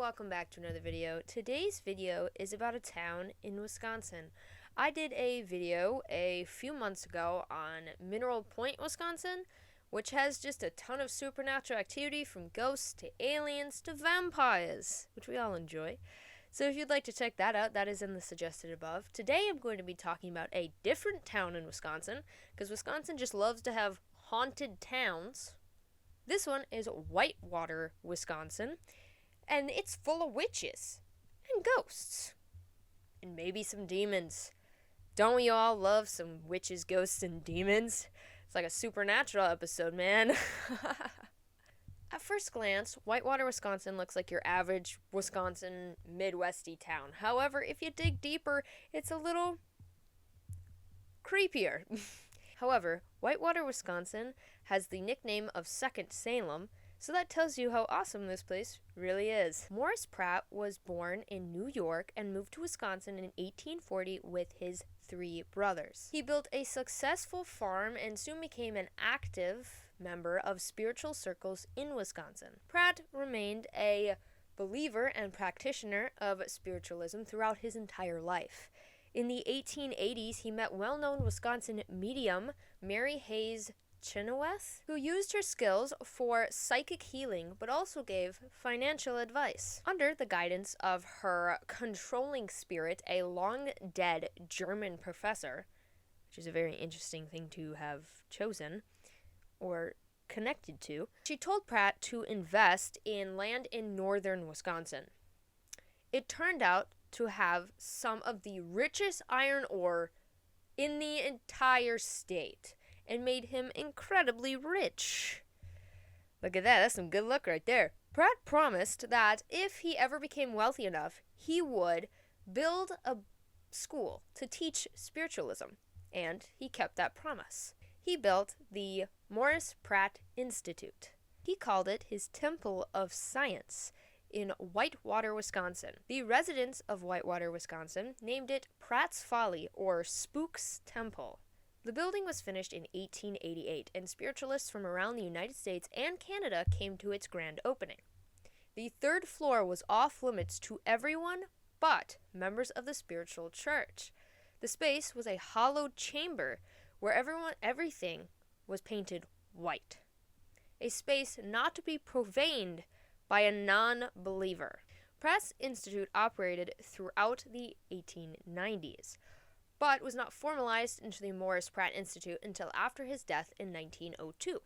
welcome back to another video. Today's video is about a town in Wisconsin. I did a video a few months ago on Mineral Point, Wisconsin, which has just a ton of supernatural activity from ghosts to aliens to vampires, which we all enjoy. So if you'd like to check that out, that is in the suggested above. Today I'm going to be talking about a different town in Wisconsin, because Wisconsin just loves to have haunted towns. This one is Whitewater, Wisconsin, and it's full of witches and ghosts and maybe some demons. Don't we all love some witches, ghosts, and demons? It's like a supernatural episode, man. At first glance, Whitewater, Wisconsin looks like your average Wisconsin Midwesty town. However, if you dig deeper, it's a little creepier. However, Whitewater, Wisconsin has the nickname of Second Salem, so that tells you how awesome this place really is. Morris Pratt was born in New York and moved to Wisconsin in 1840 with his 3 brothers. He built a successful farm and soon became an active member of spiritual circles in Wisconsin. Pratt remained a believer and practitioner of spiritualism throughout his entire life. In the 1880s, he met well-known Wisconsin medium Mary Hayes Chenoweth, who used her skills for psychic healing but also gave financial advice. Under the guidance of her controlling spirit, a long-dead German professor, which is a very interesting thing to have chosen or connected to, she told Pratt to invest in land in northern Wisconsin. It turned out to have some of the richest iron ore in the entire state, and made him incredibly rich. Look at that, that's some good luck right there. Pratt promised that if he ever became wealthy enough, he would build a school to teach spiritualism, and he kept that promise. He built the Morris Pratt Institute. He called it his Temple of Science in Whitewater, Wisconsin. The residents of Whitewater, Wisconsin named it Pratt's Folly, or Spook's Temple. The building was finished in 1888, and spiritualists from around the United States and Canada came to its grand opening. The 3rd floor was off limits to everyone but members of the spiritual church. The space was a hollowed chamber where everything was painted white. A space not to be profaned by a non-believer. Pratt's Institute operated throughout the 1890s, but was not formalized into the Morris Pratt Institute until after his death in 1902.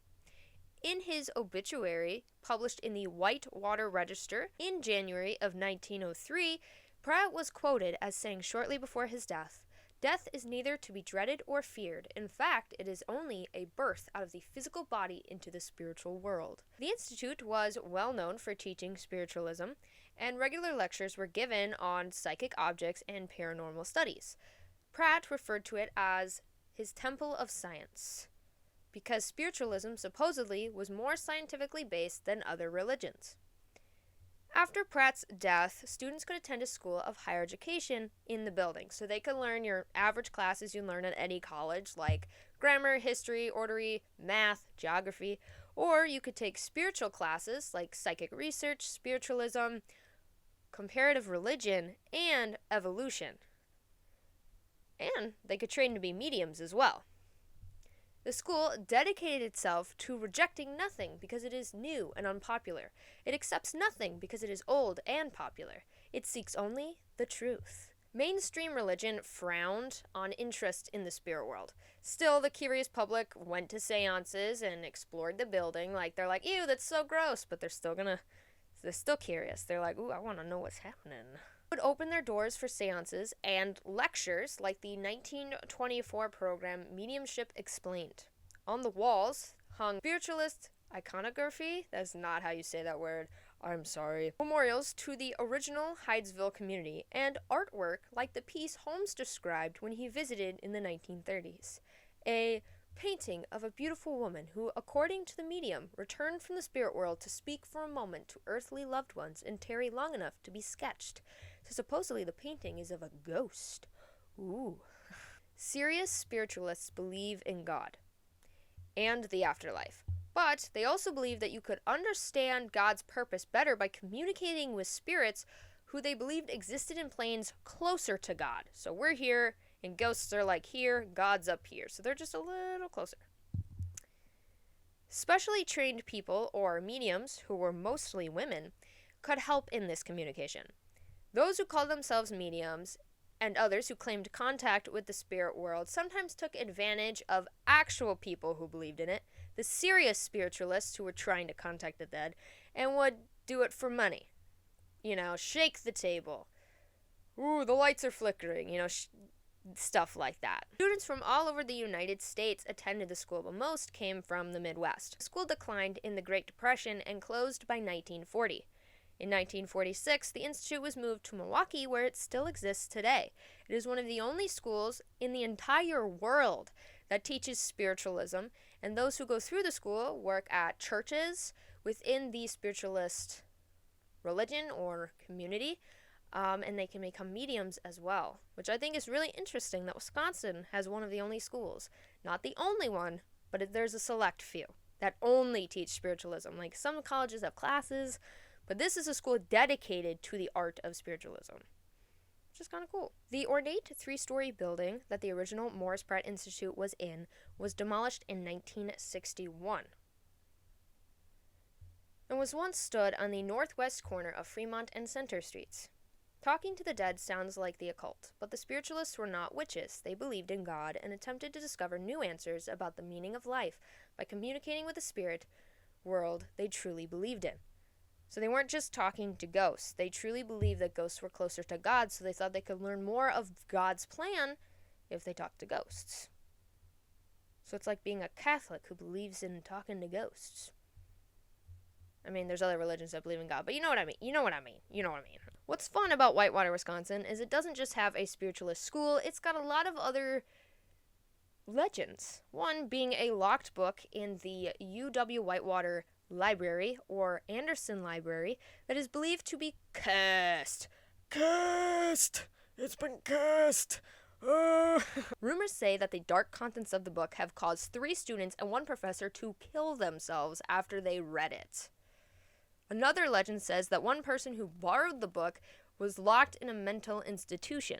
In his obituary, published in the Whitewater Register in January of 1903, Pratt was quoted as saying shortly before his death, "Death is neither to be dreaded or feared. In fact, it is only a birth out of the physical body into the spiritual world." The Institute was well known for teaching spiritualism, and regular lectures were given on psychic objects and paranormal studies. Pratt referred to it as his Temple of Science, because spiritualism supposedly was more scientifically based than other religions. After Pratt's death, students could attend a school of higher education in the building, so they could learn your average classes you learn at any college, like grammar, history, oratory, math, geography, or you could take spiritual classes like psychic research, spiritualism, comparative religion, and evolution. And they could train to be mediums as well. The school dedicated itself to rejecting nothing because it is new and unpopular. It accepts nothing because it is old and popular. It seeks only the truth. Mainstream religion frowned on interest in the spirit world. Still, the curious public went to seances and explored the building. They're like, ew, that's so gross, but they're still curious. They're like, ooh, I want to know what's happening. Would open their doors for seances and lectures like the 1924 program Mediumship Explained. On the walls hung spiritualist iconography, that's not how you say that word, I'm sorry, memorials to the original Hydesville community, and artwork like the piece Holmes described when he visited in the 1930s. A painting of a beautiful woman who, according to the medium, returned from the spirit world to speak for a moment to earthly loved ones and tarry long enough to be sketched. So supposedly the painting is of a ghost. Ooh. Serious spiritualists believe in God and the afterlife. But they also believed that you could understand God's purpose better by communicating with spirits who they believed existed in planes closer to God. So we're here, and ghosts are like here, God's up here. So they're just a little closer. Specially trained people, or mediums, who were mostly women, could help in this communication. Those who called themselves mediums and others who claimed contact with the spirit world sometimes took advantage of actual people who believed in it, the serious spiritualists who were trying to contact the dead, and would do it for money. Shake the table. Ooh, the lights are flickering, stuff like that. Students from all over the United States attended the school, but most came from the Midwest. The school declined in the Great Depression and closed by 1940. In 1946, the institute was moved to Milwaukee, where it still exists today. It is one of the only schools in the entire world that teaches spiritualism, and those who go through the school work at churches within the spiritualist religion or community, and they can become mediums as well, which I think is really interesting that Wisconsin has one of the only schools. Not the only one, but there's a select few that only teach spiritualism. Like some colleges have classes, but this is a school dedicated to the art of spiritualism, which is kind of cool. The ornate 3-story building that the original Morris Pratt Institute was in was demolished in 1961 and was once stood on the northwest corner of Fremont and Center Streets. Talking to the dead sounds like the occult, but the spiritualists were not witches. They believed in God and attempted to discover new answers about the meaning of life by communicating with the spirit world they truly believed in. So they weren't just talking to ghosts. They truly believed that ghosts were closer to God, so they thought they could learn more of God's plan if they talked to ghosts. So it's like being a Catholic who believes in talking to ghosts. I mean, there's other religions that believe in God, but you know what I mean. What's fun about Whitewater, Wisconsin is it doesn't just have a spiritualist school, it's got a lot of other legends. One being a locked book in the UW Whitewater Library, or Anderson Library, that is believed to be cursed. Cursed! It's been cursed! Rumors say that the dark contents of the book have caused 3 students and 1 professor to kill themselves after they read it. Another legend says that one person who borrowed the book was locked in a mental institution.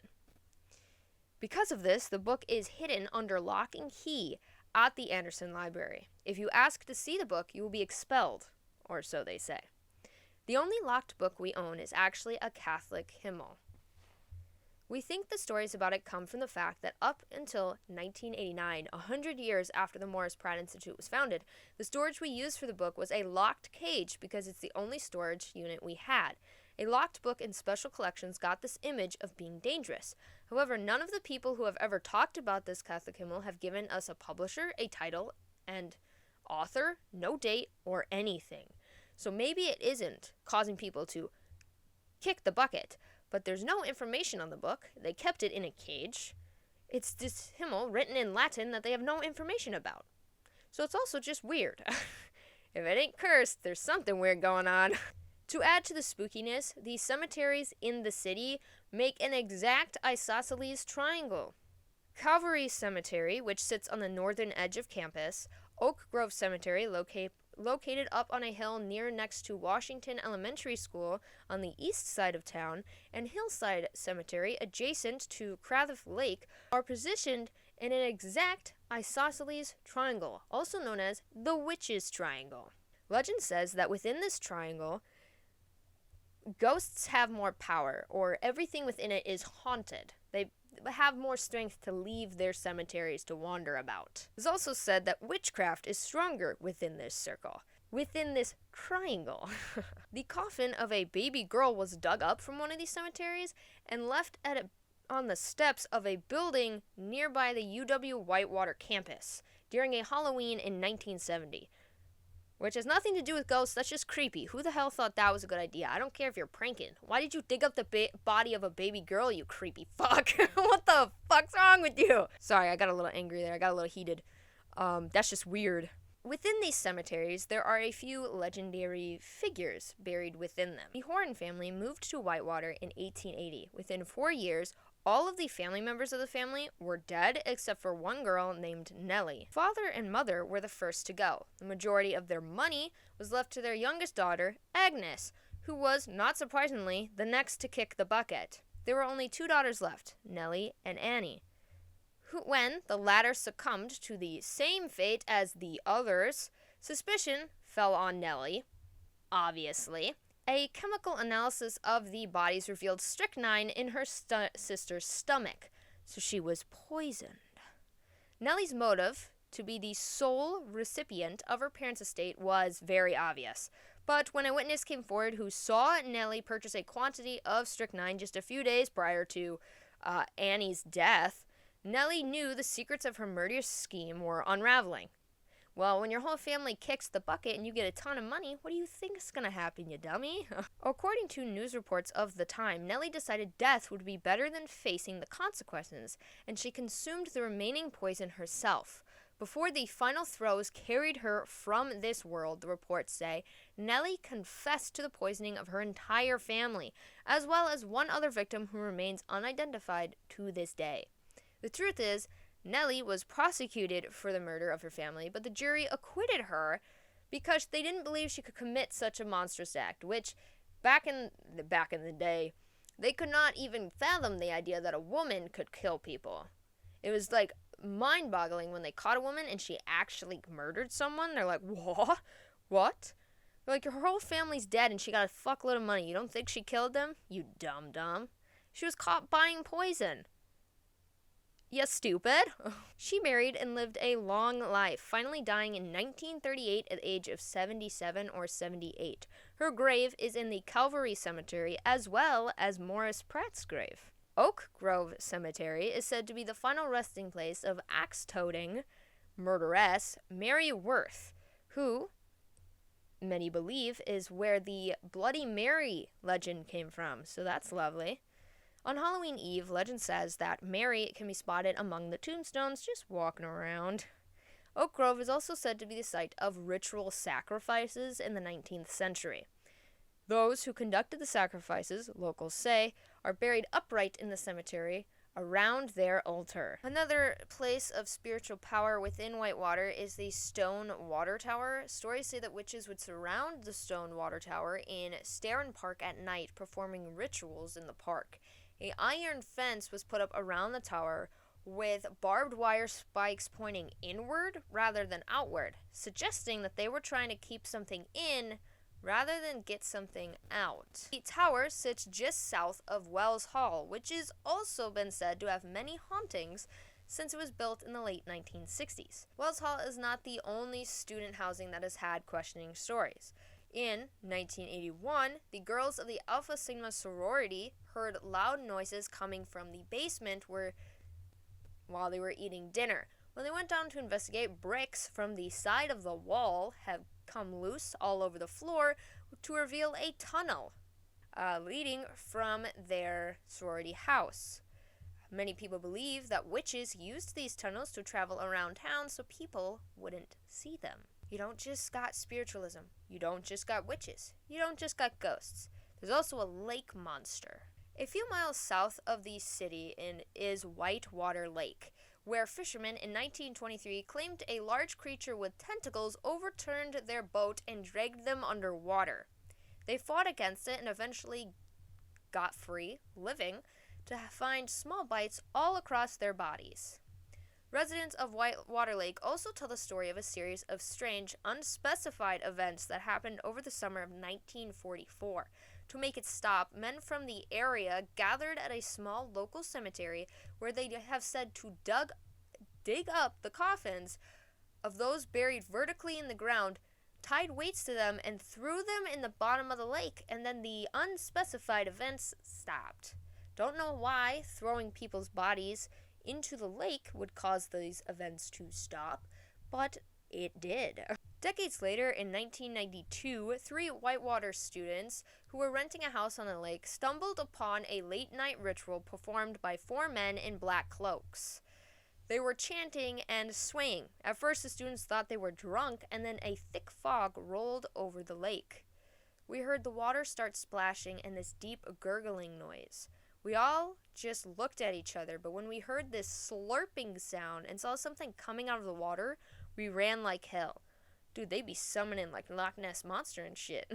Because of this, the book is hidden under lock and key at the Anderson Library. If you ask to see the book, you will be expelled, or so they say. The only locked book we own is actually a Catholic hymnal. We think the stories about it come from the fact that up until 1989, 100 years after the Morris Pratt Institute was founded, the storage we used for the book was a locked cage because it's the only storage unit we had. A locked book in special collections got this image of being dangerous. However, none of the people who have ever talked about this Catholic hymnal have given us a publisher, a title, and author, no date, or anything. So maybe it isn't causing people to kick the bucket, but there's no information on the book. They kept it in a cage. It's this hymnal written in Latin that they have no information about. So it's also just weird. If it ain't cursed, there's something weird going on. To add to the spookiness, the cemeteries in the city make an exact isosceles triangle. Calvary Cemetery, which sits on the northern edge of campus, Oak Grove Cemetery, located up on a hill next to Washington Elementary School on the east side of town, and Hillside Cemetery, adjacent to Crathiff Lake, are positioned in an exact isosceles triangle, also known as the Witch's Triangle. Legend says that within this triangle, ghosts have more power, or everything within it is haunted. They have more strength to leave their cemeteries to wander about. It's also said that witchcraft is stronger within this circle, within this triangle. The coffin of a baby girl was dug up from one of these cemeteries and left on the steps of a building nearby the UW Whitewater campus during a Halloween in 1970. Which has nothing to do with ghosts, that's just creepy. Who the hell thought that was a good idea? I don't care if you're pranking. Why did you dig up the body of a baby girl, you creepy fuck? What the fuck's wrong with you? Sorry, I got a little angry there. I got a little heated. That's just weird. Within these cemeteries, there are a few legendary figures buried within them. The Horan family moved to Whitewater in 1880. Within 4 years, All of the family members of the family were dead except for one girl named Nellie. Father and mother were the first to go. The majority of their money was left to their youngest daughter, Agnes, who was, not surprisingly, the next to kick the bucket. There were only two daughters left, Nellie and Annie. When the latter succumbed to the same fate as the others, suspicion fell on Nellie, obviously. A chemical analysis of the bodies revealed strychnine in her sister's stomach, so she was poisoned. Nellie's motive, to be the sole recipient of her parents' estate, was very obvious. But when a witness came forward who saw Nellie purchase a quantity of strychnine just a few days prior to Annie's death, Nellie knew the secrets of her murderous scheme were unraveling. Well, when your whole family kicks the bucket and you get a ton of money, what do you think is going to happen, you dummy? According to news reports of the time, Nellie decided death would be better than facing the consequences, and she consumed the remaining poison herself. Before the final throes carried her from this world, the reports say, Nellie confessed to the poisoning of her entire family, as well as one other victim who remains unidentified to this day. The truth is, Nellie was prosecuted for the murder of her family, but the jury acquitted her because they didn't believe she could commit such a monstrous act, which, back in the day, they could not even fathom the idea that a woman could kill people. It was, like, mind-boggling when they caught a woman and she actually murdered someone. They're like, what? What? They're like, your whole family's dead and she got a fuckload of money. You don't think she killed them? You dumb. She was caught buying poison. You stupid. She married and lived a long life, finally dying in 1938 at the age of 77 or 78. Her grave is in the Calvary Cemetery, as well as Morris Pratt's grave. Oak Grove Cemetery is said to be the final resting place of axe-toting murderess Mary Worth, who, many believe, is where the Bloody Mary legend came from, so that's lovely. On Halloween Eve, legend says that Mary can be spotted among the tombstones just walking around. Oak Grove is also said to be the site of ritual sacrifices in the 19th century. Those who conducted the sacrifices, locals say, are buried upright in the cemetery around their altar. Another place of spiritual power within Whitewater is the Stone Water Tower. Stories say that witches would surround the Stone Water Tower in Starin Park at night, performing rituals in the park. An iron fence was put up around the tower with barbed wire spikes pointing inward rather than outward, suggesting that they were trying to keep something in rather than get something out. The tower sits just south of Wells Hall, which has also been said to have many hauntings since it was built in the late 1960s. Wells Hall is not the only student housing that has had questioning stories. In 1981, the girls of the Alpha Sigma sorority heard loud noises coming from the basement while they were eating dinner. When they went down to investigate, bricks from the side of the wall have come loose all over the floor to reveal a tunnel leading from their sorority house. Many people believe that witches used these tunnels to travel around town so people wouldn't see them. You don't just got spiritualism. You don't just got witches. You don't just got ghosts. There's also a lake monster. A few miles south of the city is Whitewater Lake, where fishermen in 1923 claimed a large creature with tentacles overturned their boat and dragged them underwater. They fought against it and eventually got free, living, to find small bites all across their bodies. Residents of Whitewater Lake also tell the story of a series of strange, unspecified events that happened over the summer of 1944. To make it stop, men from the area gathered at a small local cemetery where they have said to dig up the coffins of those buried vertically in the ground, tied weights to them, and threw them in the bottom of the lake, and then the unspecified events stopped. Don't know why throwing people's bodies into the lake would cause these events to stop, but it did. Decades later, in 1992, 3 Whitewater students who were renting a house on the lake stumbled upon a late-night ritual performed by 4 men in black cloaks. They were chanting and swaying. At first, the students thought they were drunk, and then a thick fog rolled over the lake. We heard the water start splashing and this deep gurgling noise. We all just looked at each other, but when we heard this slurping sound and saw something coming out of the water, we ran like hell. Dude, they be summoning like Loch Ness Monster and shit.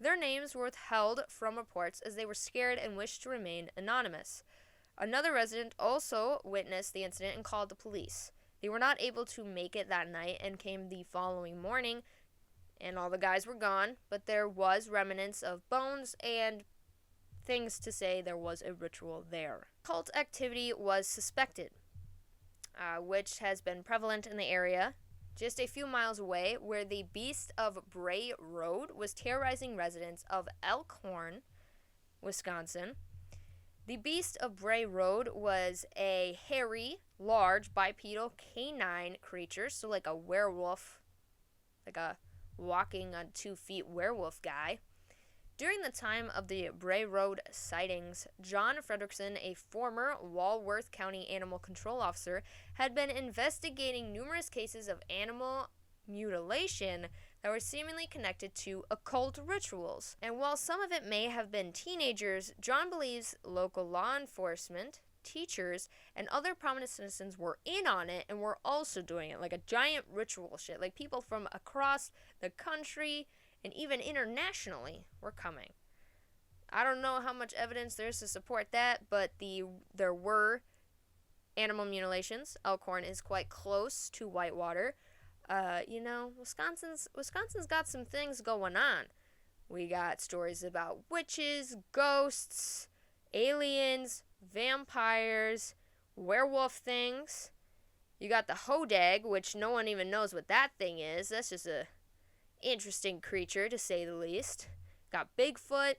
Their names were withheld from reports as they were scared and wished to remain anonymous. Another resident also witnessed the incident and called the police. They were not able to make it that night and came the following morning, and all the guys were gone, but there was remnants of bones and things to say there was a ritual there. Cult activity was suspected, which has been prevalent in the area just a few miles away, where the Beast of Bray Road was terrorizing residents of Elkhorn, Wisconsin. The Beast of Bray Road was a hairy, large, bipedal canine creature, so like a werewolf, like a walking on 2 feet werewolf guy. During the time of the Bray Road sightings, John Frederickson, a former Walworth County animal control officer, had been investigating numerous cases of animal mutilation that were seemingly connected to occult rituals. And while some of it may have been teenagers, John believes local law enforcement, teachers, and other prominent citizens were in on it and were also doing it, like a giant ritual shit. Like people from across the country and even internationally were coming. I don't know how much evidence there is to support that, but there were animal mutilations. Elkhorn is quite close to Whitewater. Wisconsin's got some things going on. We got stories about witches, ghosts, aliens, vampires, werewolf things. You got the hodag, which no one even knows what that thing is. That's just a interesting creature, to say the least. Got Bigfoot.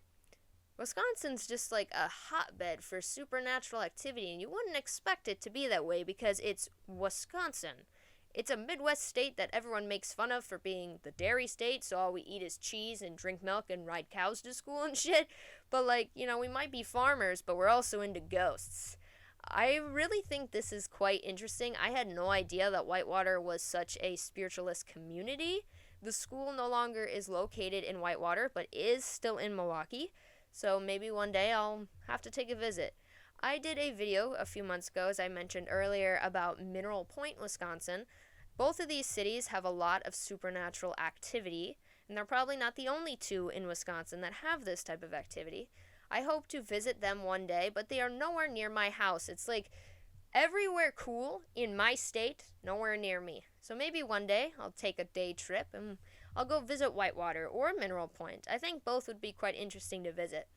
Wisconsin's just like a hotbed for supernatural activity, and you wouldn't expect it to be that way because it's Wisconsin. It's a Midwest state that everyone makes fun of for being the dairy state, so all we eat is cheese and drink milk and ride cows to school and shit. But we might be farmers, but we're also into ghosts. I really think this is quite interesting. I had no idea that Whitewater was such a spiritualist community. The school no longer is located in Whitewater, but is still in Milwaukee, so maybe one day I'll have to take a visit. I did a video a few months ago, as I mentioned earlier, about Mineral Point, Wisconsin. Both of these cities have a lot of supernatural activity, and they're probably not the only two in Wisconsin that have this type of activity. I hope to visit them one day, but they are nowhere near my house. It's like everywhere cool in my state, nowhere near me. So maybe one day I'll take a day trip and I'll go visit Whitewater or Mineral Point. I think both would be quite interesting to visit.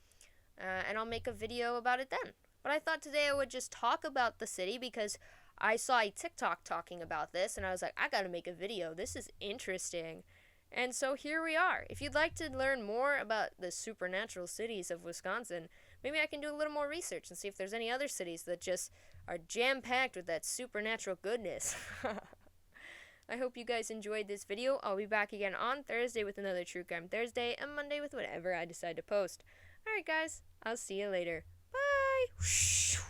And I'll make a video about it then. But I thought today I would just talk about the city because I saw a TikTok talking about this and I was like, I gotta make a video. This is interesting. And so here we are. If you'd like to learn more about the supernatural cities of Wisconsin, maybe I can do a little more research and see if there's any other cities that just are jam-packed with that supernatural goodness. I hope you guys enjoyed this video. I'll be back again on Thursday with another True Crime Thursday and Monday with whatever I decide to post. Alright guys, I'll see you later. Bye!